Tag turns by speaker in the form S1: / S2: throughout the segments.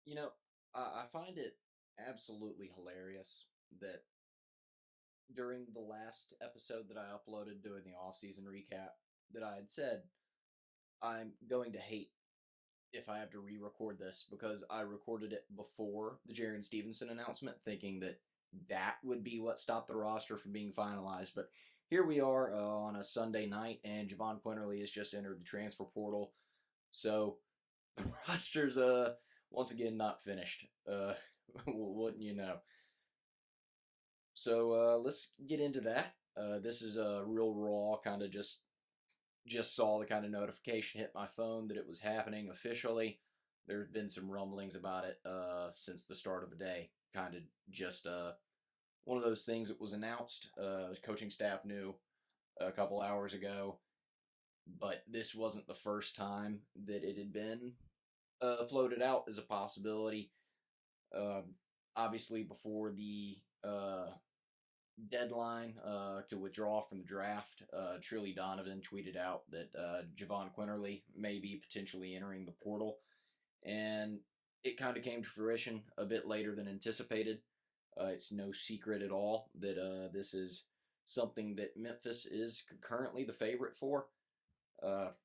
S1: You know, I find it absolutely hilarious that during the last episode that I uploaded doing the off-season recap, that I had said I'm going to hate if I have to re-record this because I recorded it before the Jaron Stevenson announcement, thinking that that would be what stopped the roster from being finalized. But here we are on a Sunday night, and Jahvon Quinerly has just entered the transfer portal, so the roster's once again not finished. Wouldn't you know? So let's get into that. This is a real raw kind of just saw the kind of notification hit my phone that it was happening officially. There's been some rumblings about it since the start of the day. Kind of just one of those things that was announced. The coaching staff knew a couple hours ago, but this wasn't the first time that it had been floated out as a possibility. Um, Obviously, before the deadline to withdraw from the draft, Trilly Donovan tweeted out that Jahvon Quinerly may be potentially entering the portal, and it kind of came to fruition a bit later than anticipated. It's no secret at all that this is something that Memphis is currently the favorite for.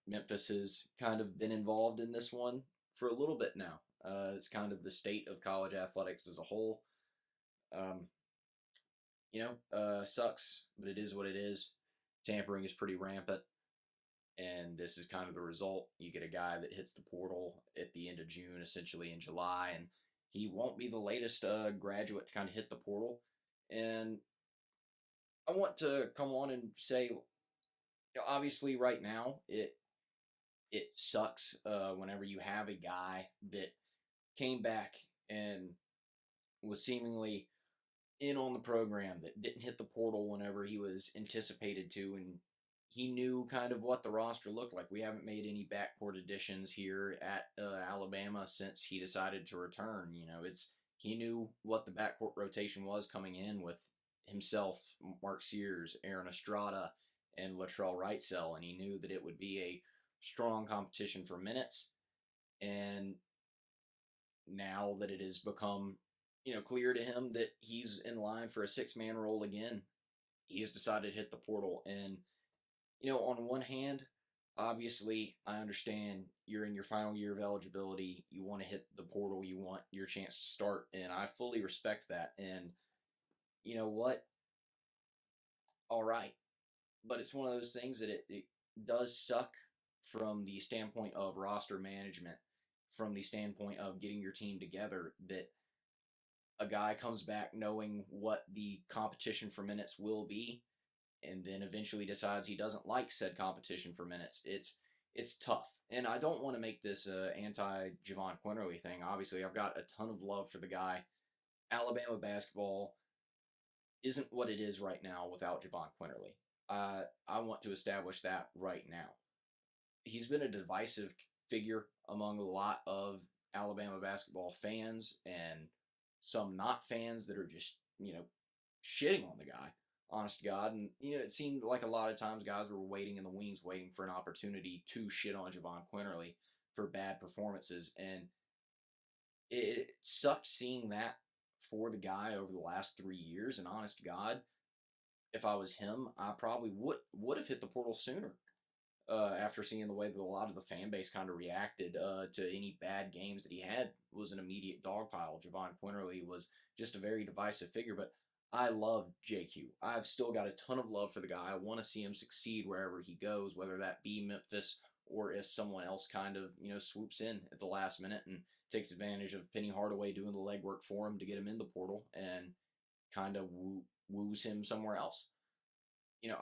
S1: Memphis has kind of been involved in this one for a little bit now. It's kind of the state of college athletics as a whole. Um, sucks, but it is what it is. Tampering is pretty rampant, and this is kind of the result. You get a guy that hits the portal at the end of June, essentially in July, and he won't be the latest graduate to kind of hit the portal. And I want to come on and say, obviously, right now it sucks whenever you have a guy that came back and was seemingly in on the program that didn't hit the portal whenever he was anticipated to, and he knew kind of what the roster looked like. We haven't made any backcourt additions here at Alabama since he decided to return. He knew what the backcourt rotation was coming in with himself, Mark Sears, Aaron Estrada, and Latrell Wrightsell, and he knew that it would be a strong competition for minutes. And now that it has become, clear to him that he's in line for a six-man role again, he has decided to hit the portal. And, on one hand, obviously, I understand you're in your final year of eligibility. You want to hit the portal. You want your chance to start. And I fully respect that. And you know what? All right. But it's one of those things that it does suck from the standpoint of roster management, from the standpoint of getting your team together, that a guy comes back knowing what the competition for minutes will be, and then eventually decides he doesn't like said competition for minutes. It's tough, and I don't want to make this a anti Jahvon Quinerly thing. Obviously, I've got a ton of love for the guy. Alabama basketball isn't what it is right now without Jahvon Quinerly. I want to establish that right now. He's been a divisive figure among a lot of Alabama basketball fans and some not fans that are just, shitting on the guy, honest to God. And, it seemed like a lot of times guys were waiting in the wings, waiting for an opportunity to shit on Jahvon Quinerly for bad performances. And it sucked seeing that for the guy over the last 3 years. And honest to God, if I was him, I probably would have hit the portal sooner after seeing the way that a lot of the fan base kind of reacted to any bad games that he had. Was an immediate dogpile. Jahvon Quinerly was just a very divisive figure, but I love JQ. I've still got a ton of love for the guy. I want to see him succeed wherever he goes, whether that be Memphis or if someone else kind of, swoops in at the last minute and takes advantage of Penny Hardaway doing the legwork for him to get him in the portal and kind of woos him somewhere else.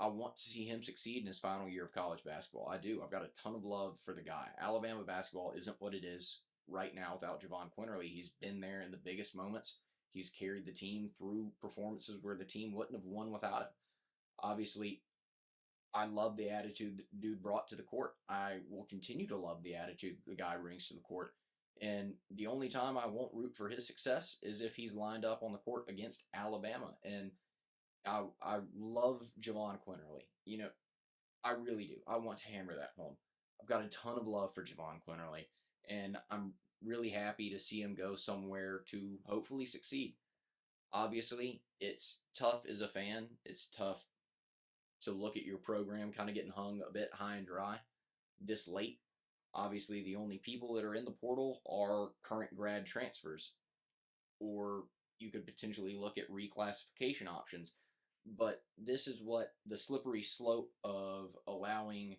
S1: I want to see him succeed in his final year of college basketball. I do. I've got a ton of love for the guy. Alabama basketball isn't what it is right now without Jahvon Quinerly. He's been there in the biggest moments. He's carried the team through performances where the team wouldn't have won without him. Obviously, I love the attitude that the dude brought to the court. I will continue to love the attitude the guy brings to the court. And the only time I won't root for his success is if he's lined up on the court against Alabama. And I love Jahvon Quinerly. I really do. I want to hammer that home. I've got a ton of love for Jahvon Quinerly, and I'm really happy to see him go somewhere to hopefully succeed. Obviously, it's tough as a fan. It's tough to look at your program kind of getting hung a bit high and dry this late. Obviously, the only people that are in the portal are current grad transfers, or you could potentially look at reclassification options. But this is what the slippery slope of allowing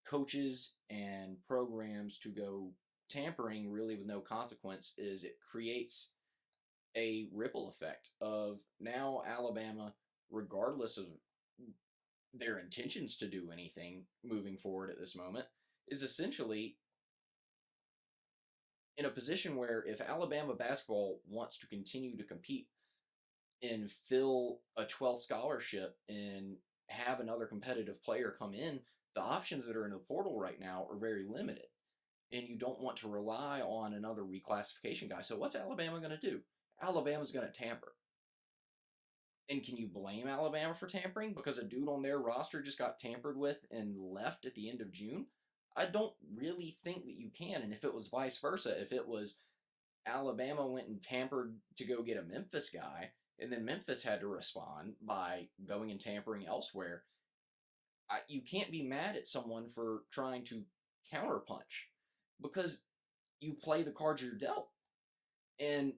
S1: coaches and programs to go tampering really with no consequence is. It creates a ripple effect of now Alabama, regardless of their intentions to do anything moving forward at this moment, is essentially in a position where if Alabama basketball wants to continue to compete and fill a 12th scholarship and have another competitive player come in, the options that are in the portal right now are very limited. And you don't want to rely on another reclassification guy. So what's Alabama going to do? Alabama's going to tamper. And can you blame Alabama for tampering because a dude on their roster just got tampered with and left at the end of June? I don't really think that you can. And if it was vice versa, if it was Alabama went and tampered to go get a Memphis guy, and then Memphis had to respond by going and tampering elsewhere, you can't be mad at someone for trying to counterpunch because you play the cards you're dealt. And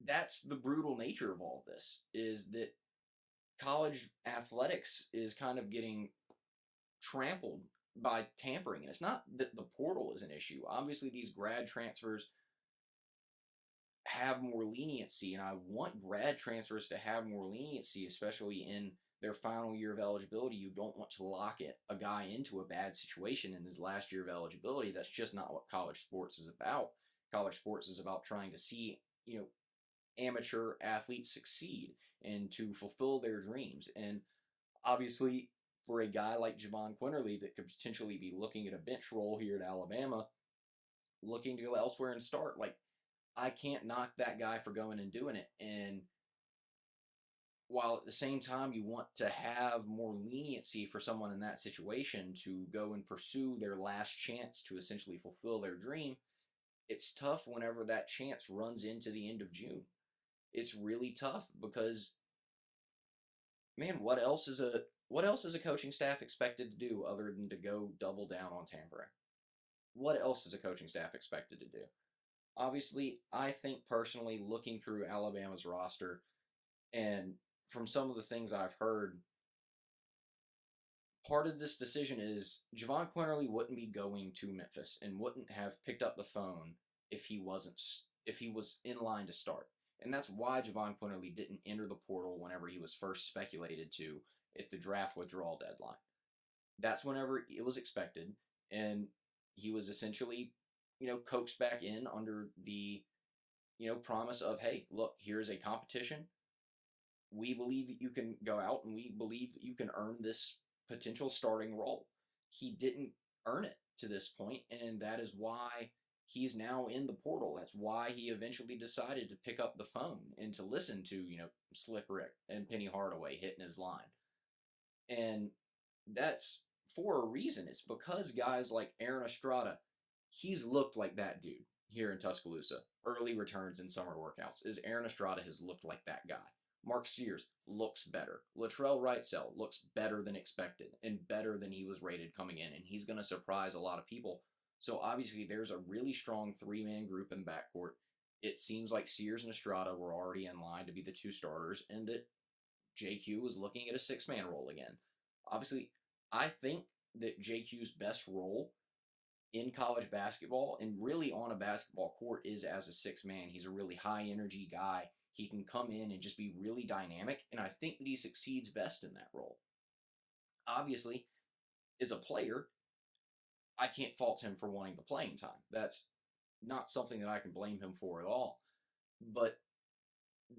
S1: that's the brutal nature of all of this, is that college athletics is kind of getting trampled by tampering. And it's not that the portal is an issue. Obviously, these grad transfers have more leniency, and I want grad transfers to have more leniency, especially in their final year of eligibility. You don't want to lock a guy into a bad situation in his last year of eligibility. That's just not what college sports is about. College sports is about trying to see, amateur athletes succeed and to fulfill their dreams. And obviously, for a guy like Jahvon Quinerly that could potentially be looking at a bench role here at Alabama, looking to go elsewhere and start, like, I can't knock that guy for going and doing it. And while at the same time you want to have more leniency for someone in that situation to go and pursue their last chance to essentially fulfill their dream, it's tough whenever that chance runs into the end of June. It's really tough because, man, what else is a coaching staff expected to do other than to go double down on tampering? What else is a coaching staff expected to do? Obviously, I think personally, looking through Alabama's roster and from some of the things I've heard, part of this decision is Jahvon Quinerly wouldn't be going to Memphis and wouldn't have picked up the phone if he was in line to start. And that's why Jahvon Quinerly didn't enter the portal whenever he was first speculated to at the draft withdrawal deadline. That's whenever it was expected, and he was essentially, coaxed back in under the, promise of, hey, look, here's a competition. We believe that you can go out and we believe that you can earn this potential starting role. He didn't earn it to this point, and that is why he's now in the portal. That's why he eventually decided to pick up the phone and to listen to, Slick Rick and Penny Hardaway hitting his line. And that's for a reason. It's because guys like Aaron Estrada, he's looked like that dude here in Tuscaloosa. Early returns in summer workouts is Aaron Estrada has looked like that guy. Mark Sears looks better. Latrell Wrightsell looks better than expected and better than he was rated coming in, and he's going to surprise a lot of people. So obviously there's a really strong three-man group in the backcourt. It seems like Sears and Estrada were already in line to be the two starters, and that JQ was looking at a six-man role again. Obviously, I think that JQ's best role in college basketball and really on a basketball court is as a six-man. He's a really high-energy guy. He can come in and just be really dynamic, and I think that he succeeds best in that role. Obviously, as a player, I can't fault him for wanting the playing time. That's not something that I can blame him for at all. But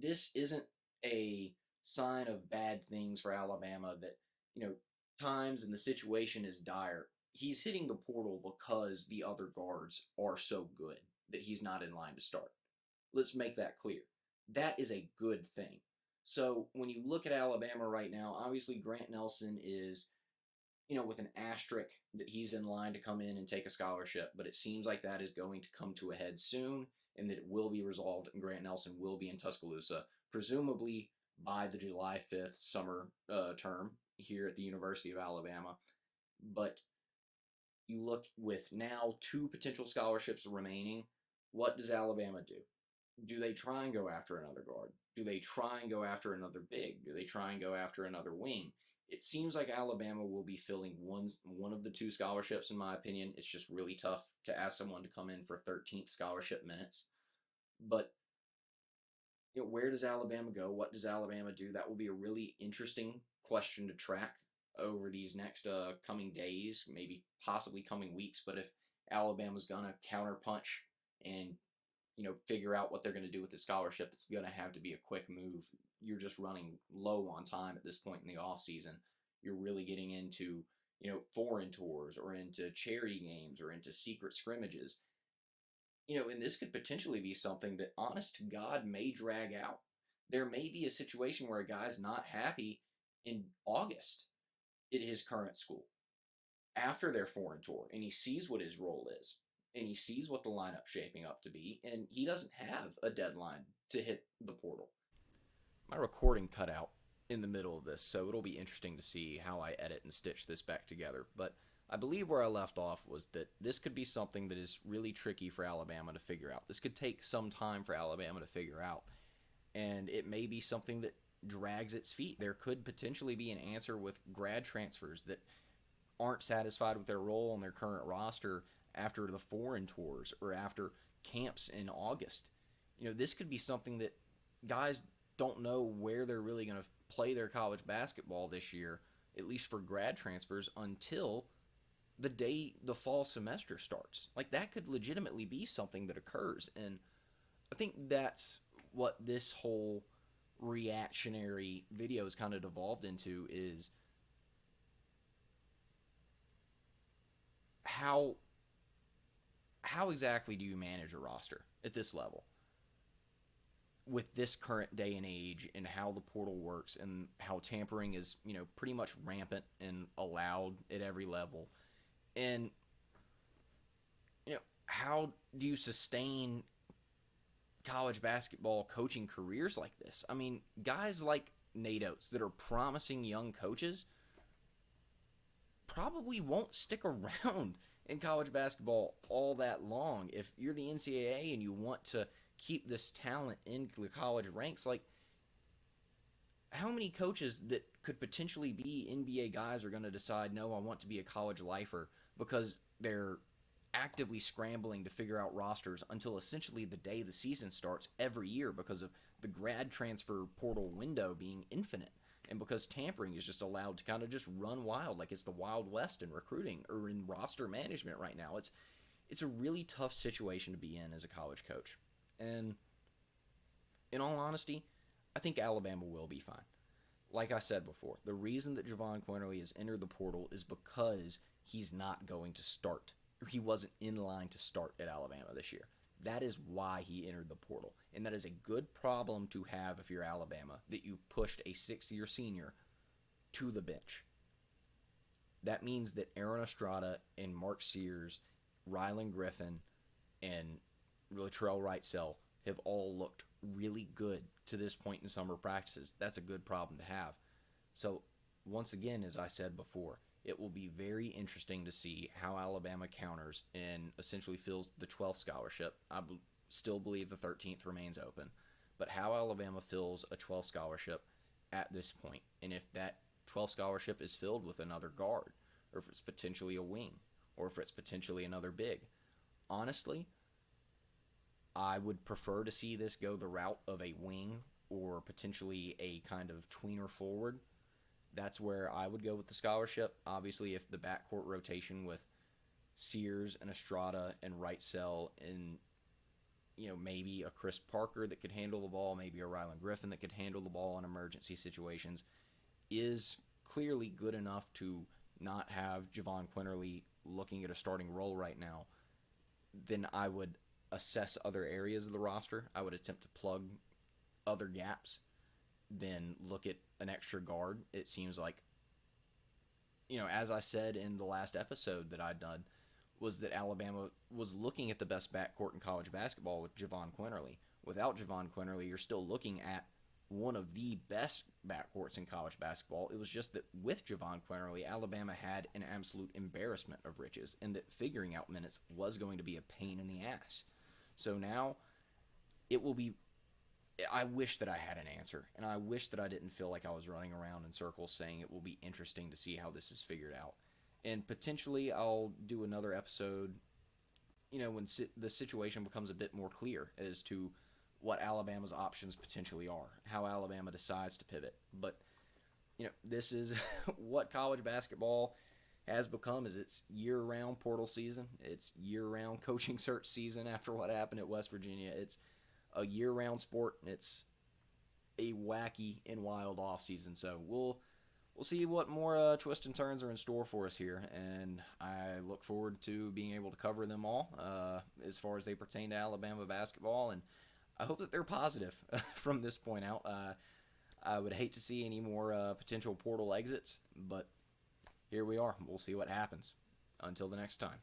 S1: this isn't a sign of bad things for Alabama that, times and the situation is dire. He's hitting the portal because the other guards are so good that he's not in line to start. Let's make that clear. That is a good thing. So when you look at Alabama right now, obviously Grant Nelson is with an asterisk that he's in line to come in and take a scholarship. But it seems like that is going to come to a head soon, and that it will be resolved, and Grant Nelson will be in Tuscaloosa, presumably by the July 5th summer term here at the University of Alabama. But you look with now two potential scholarships remaining, what does Alabama do? Do they try and go after another guard? Do they try and go after another big? Do they try and go after another wing? It seems like Alabama will be filling one of the two scholarships, in my opinion. It's just really tough to ask someone to come in for 13th scholarship minutes. But where does Alabama go? What does Alabama do? That will be a really interesting question to track over these next coming days, maybe possibly coming weeks. But if Alabama's gonna counterpunch and figure out what they're going to do with the scholarship, it's going to have to be a quick move. You're just running low on time at this point in the off season. You're really getting into foreign tours or into charity games or into secret scrimmages. And this could potentially be something that, honest to God, may drag out. There may be a situation where a guy's not happy in August at his current school after their foreign tour, and he sees what his role is, and he sees what the lineup's shaping up to be, and he doesn't have a deadline to hit the portal. My recording cut out in the middle of this, so it'll be interesting to see how I edit and stitch this back together. But I believe where I left off was that this could be something that is really tricky for Alabama to figure out. This could take some time for Alabama to figure out, and it may be something that drags its feet. There could potentially be an answer with grad transfers that aren't satisfied with their role on their current roster after the foreign tours or after camps in August. This could be something that guys don't know where they're really going to play their college basketball this year, at least for grad transfers, until the day the fall semester starts. Like, that could legitimately be something that occurs. And I think that's what this whole reactionary video has kind of devolved into, is how exactly do you manage a roster at this level with this current day and age, and how the portal works, and how tampering is pretty much rampant and allowed at every level, and how do you sustain college basketball coaching careers like this? I mean, guys like Nate Oates that are promising young coaches probably won't stick around in college basketball all that long. If you're the NCAA and you want to keep this talent in the college ranks, like, how many coaches that could potentially be NBA guys are going to decide, no, I want to be a college lifer, because they're actively scrambling to figure out rosters until essentially the day the season starts every year, because of the grad transfer portal window being infinite, and because tampering is just allowed to kind of just run wild, like it's the Wild West in recruiting or in roster management right now. It's a really tough situation to be in as a college coach. And in all honesty, I think Alabama will be fine. Like I said before, the reason that Jahvon Quinerly has entered the portal is because he's not going to start. He wasn't in line to start at Alabama this year. That is why he entered the portal. And that is a good problem to have if you're Alabama, that you pushed a sixth-year senior to the bench. That means that Aaron Estrada and Mark Sears, Rylan Griffin, and Latrell Wrightsell have all looked really good to this point in summer practices. That's a good problem to have. So, once again, as I said before, it will be very interesting to see how Alabama counters and essentially fills the 12th scholarship. I still believe the 13th remains open. But how Alabama fills a 12th scholarship at this point, and if that 12th scholarship is filled with another guard, or if it's potentially a wing, or if it's potentially another big. Honestly, I would prefer to see this go the route of a wing or potentially a kind of tweener forward. That's where I would go with the scholarship. Obviously, if the backcourt rotation with Sears and Estrada and Wrightsell and maybe a Chris Parker that could handle the ball, maybe a Rylan Griffin that could handle the ball in emergency situations, is clearly good enough to not have Jahvon Quinerly looking at a starting role right now, then I would assess other areas of the roster. I would attempt to plug other gaps, then look at an extra guard. It seems like as I said in the last episode that I'd done, was that Alabama was looking at the best backcourt in college basketball with Jahvon Quinerly. Without Jahvon Quinerly, you're still looking at one of the best backcourts in college basketball. It was just that with Jahvon Quinerly, Alabama had an absolute embarrassment of riches, and that figuring out minutes was going to be a pain in the ass. So now it will be. I wish that I had an answer, and I wish that I didn't feel like I was running around in circles saying it will be interesting to see how this is figured out. And potentially, I'll do another episode, when the situation becomes a bit more clear as to what Alabama's options potentially are, how Alabama decides to pivot. But this is what college basketball has become is its year-round portal season. It's year-round coaching search season after what happened at West Virginia. It's a year-round sport. It's a wacky and wild offseason. So we'll see what more twists and turns are in store for us here, and I look forward to being able to cover them all as far as they pertain to Alabama basketball, and I hope that they're positive from this point out. I would hate to see any more potential portal exits, but here we are. We'll see what happens. Until the next time.